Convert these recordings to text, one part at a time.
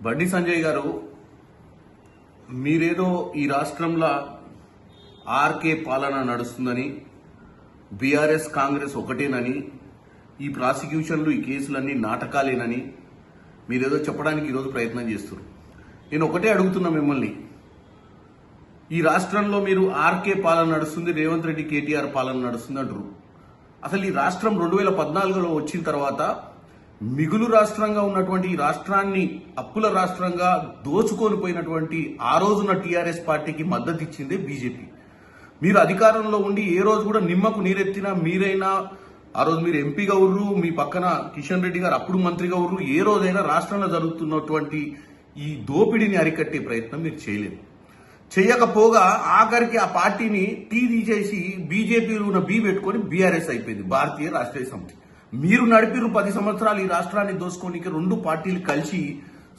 బండి సంజయ్ గారు, మీరేదో ఈ రాష్ట్రంలో ఆర్కే పాలన నడుస్తుందని, బీఆర్ఎస్ కాంగ్రెస్ ఒకటేనని, ఈ ప్రాసిక్యూషన్లు ఈ కేసులన్నీ నాటకాలేనని మీరేదో చెప్పడానికి ఈరోజు ప్రయత్నం చేస్తున్నారు. నేను ఒకటే అడుగుతున్నా మిమ్మల్ని, ఈ రాష్ట్రంలో మీరు ఆర్కే పాలన నడుస్తుంది, రేవంత్ రెడ్డి కేటీఆర్ పాలన నడుస్తుంది అంటారు. అసలు ఈ రాష్ట్రం 2014లో వచ్చిన తర్వాత మిగులు రాష్ట్రంగా ఉన్నటువంటి ఈ రాష్ట్రాన్ని అప్పుల రాష్ట్రంగా దోచుకొని పోయినటువంటి ఆ రోజున టీఆర్ఎస్ పార్టీకి మద్దతు ఇచ్చిందే బీజేపీ. మీరు అధికారంలో ఉండి ఏ రోజు కూడా నిమ్మకు నీరెత్తినా మీరైనా, ఆ రోజు మీరు ఎంపీగా ఉర్రు, మీ పక్కన కిషన్ రెడ్డి గారు అప్పుడు మంత్రిగా ఉర్రు, ఏ రోజైనా రాష్ట్రంలో జరుగుతున్నటువంటి ఈ దోపిడీని అరికట్టే ప్రయత్నం మీరు చేయలేదు. చేయకపోగా ఆఖరికి ఆ పార్టీని టీ తీసేసి బీజేపీలో బీ పెట్టుకొని బీఆర్ఎస్ అయిపోయింది, భారతీయ రాష్ట్రీయ సమితి. మీరు నడిపిరు 10 సంవత్సరాలు ఈ రాష్ట్రాన్ని దోచుకోనికి 2 పార్టీలు కలిసి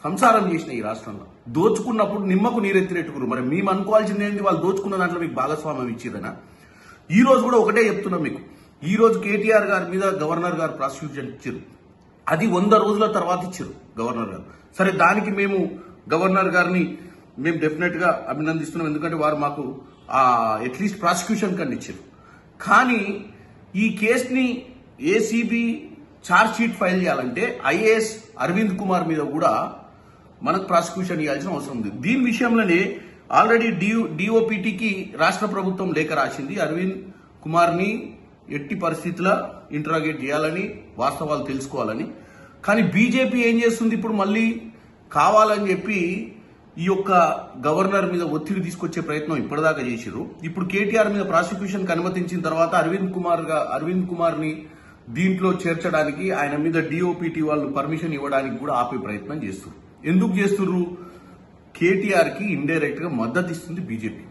సంసారం చేసిన ఈ రాష్ట్రంలో. దోచుకున్నప్పుడు నిమ్మకు నీరెత్తినట్టుకురు. మరి మేము అనుకోవాల్సింది ఏంటి? వాళ్ళు దోచుకున్న దాంట్లో మీకు భాగస్వామ్యం ఇచ్చిరనా? ఈ రోజు కూడా ఒకటే చెప్తున్నాం మీకు. ఈ రోజు కేటీఆర్ గారి మీద గవర్నర్ గారు ప్రాసిక్యూషన్ ఇచ్చారు. అది 100 రోజుల తర్వాత ఇచ్చారు గవర్నర్ గారు. సరే, దానికి మేము గవర్నర్ గారిని మేము డెఫినెట్ గా అభినందిస్తున్నాం. ఎందుకంటే వారు మాకు అట్లీస్ట్ ప్రాసిక్యూషన్ కన్నా ఇచ్చారు. కానీ ఈ కేసుని ఏసీబీ ఛార్జ్ షీట్ ఫైల్ చేయాలంటే ఐఏఎస్ అరవింద్ కుమార్ మీద కూడా మనకు ప్రాసిక్యూషన్ ఇవ్వాల్సిన అవసరం ఉంది. దీని విషయంలోనే ఆల్రెడీ డిఓపిటికి రాష్ట్ర ప్రభుత్వం లేఖ రాసింది. అరవింద్ కుమార్ని ఎట్టి పరిస్థితుల్లో ఇంటరాగేట్ చేయాలని, వాస్తవాలు తెలుసుకోవాలని. కానీ బీజేపీ ఏం చేస్తుంది? ఇప్పుడు మళ్ళీ కావాలని చెప్పి ఈ యొక్క గవర్నర్ మీద ఒత్తిడి తీసుకొచ్చే ప్రయత్నం ఇప్పటిదాకా చేశారు. ఇప్పుడు కేటీఆర్ మీద ప్రాసిక్యూషన్ అనుమతించిన తర్వాత అరవింద్ కుమార్ని దీంట్లో చేర్చడానికి, ఆయన మీద డిఓపిటి వాళ్ళు పర్మిషన్ ఇవ్వడానికి కూడా ఆపే ప్రయత్నం చేస్తున్నారు. ఎందుకు చేస్తున్నారు? కేటీఆర్ కి ఇండైరెక్ట్ గా మద్దతు ఇస్తుంది బీజేపీ.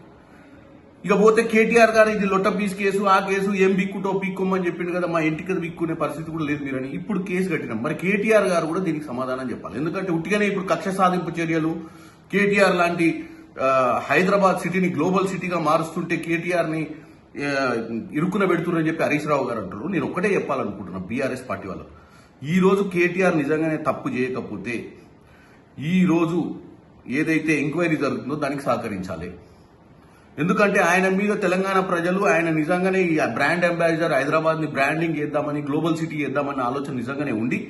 ఇకపోతే కేటీఆర్ గారు ఇది లొట్ట పీస్ కేసు, ఆ కేసు ఏం బిక్కుటో పీక్కోమని చెప్పిండు కదా, మా ఇంటికి బిక్కునే పరిస్థితి కూడా లేదు మీరని ఇప్పుడు కేసు కట్టినాం. మరి కేటీఆర్ గారు కూడా దీనికి సమాధానం చెప్పాలి. ఎందుకంటే ఉట్టిగానే ఇప్పుడు కక్ష సాధింపు చర్యలు, కేటీఆర్ లాంటి హైదరాబాద్ సిటీని గ్లోబల్ సిటీగా మారుస్తుంటే కేటీఆర్ ని ఇరుక్కున పెడుతున్నారని చెప్పి హరీష్ రావు గారు అంటారు. నేను ఒక్కటే చెప్పాలనుకుంటున్నా బీఆర్ఎస్ పార్టీ వాళ్ళు, ఈ రోజు కేటీఆర్ నిజంగానే తప్పు చేయకపోతే ఈ రోజు ఏదైతే ఎంక్వైరీ జరుగుతుందో దానికి సహకరించాలి. ఎందుకంటే ఆయన మీద తెలంగాణ ప్రజలు, ఆయన నిజంగానే ఈ బ్రాండ్ అంబాసిడర్, హైదరాబాద్ ని బ్రాండింగ్ చేద్దామని, గ్లోబల్ సిటీ చేద్దామన్న ఆలోచన నిజంగానే ఉండి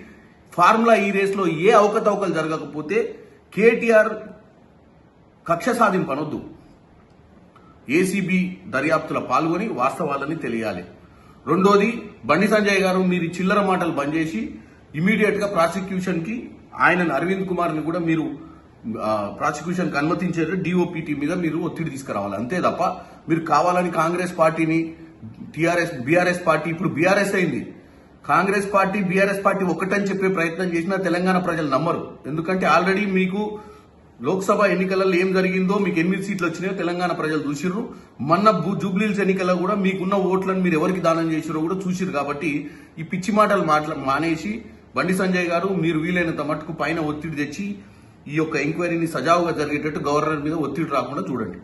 ఫార్ములా ఈ రేస్ లో ఏ అవకతవకలు జరగకపోతే కేటీఆర్ కక్ష సాధింపు అనొద్దు, ఏసీబీ దర్యాప్తులో పాల్గొని వాస్తవాలని తెలియాలి. రెండోది, బండి సంజయ్ గారు మీరు చిల్లర మాటలు బంద్ చేసి ఇమీడియట్ గా ప్రాసిక్యూషన్ కి ఆయన అరవింద్ కుమార్ ని కూడా మీరు ప్రాసిక్యూషన్ కి అనుమతించారు. డిఓపిటి మీద మీరు ఒత్తిడి తీసుకురావాలి. అంతే తప్ప మీరు కావాలని కాంగ్రెస్ పార్టీని, బీఆర్ఎస్ పార్టీ ఇప్పుడు బీఆర్ఎస్ అయింది, కాంగ్రెస్ పార్టీ బీఆర్ఎస్ పార్టీ ఒకటని చెప్పే ప్రయత్నం చేసినా తెలంగాణ ప్రజలు నమ్మరు. ఎందుకంటే ఆల్రెడీ మీకు లోక్సభ ఎన్నికలలో ఏం జరిగిందో, మీకు 8 సీట్లు వచ్చినాయో తెలంగాణ ప్రజలు చూసిర్రు. మొన్న జూబ్లీహిల్స్ ఎన్నికల్లో కూడా మీకున్న ఓట్లను మీరు ఎవరికి దానం చేసిరో కూడా చూసిరు. కాబట్టి ఈ పిచ్చి మాటలు మానేసి బండి సంజయ్ గారు మీరు వీలైనంత మట్టుకు పైన ఒత్తిడి తెచ్చి ఈ యొక్క ఎంక్వైరీని సజావుగా జరిగేటట్టు గవర్నర్ మీద ఒత్తిడి రాకుండా చూడండి.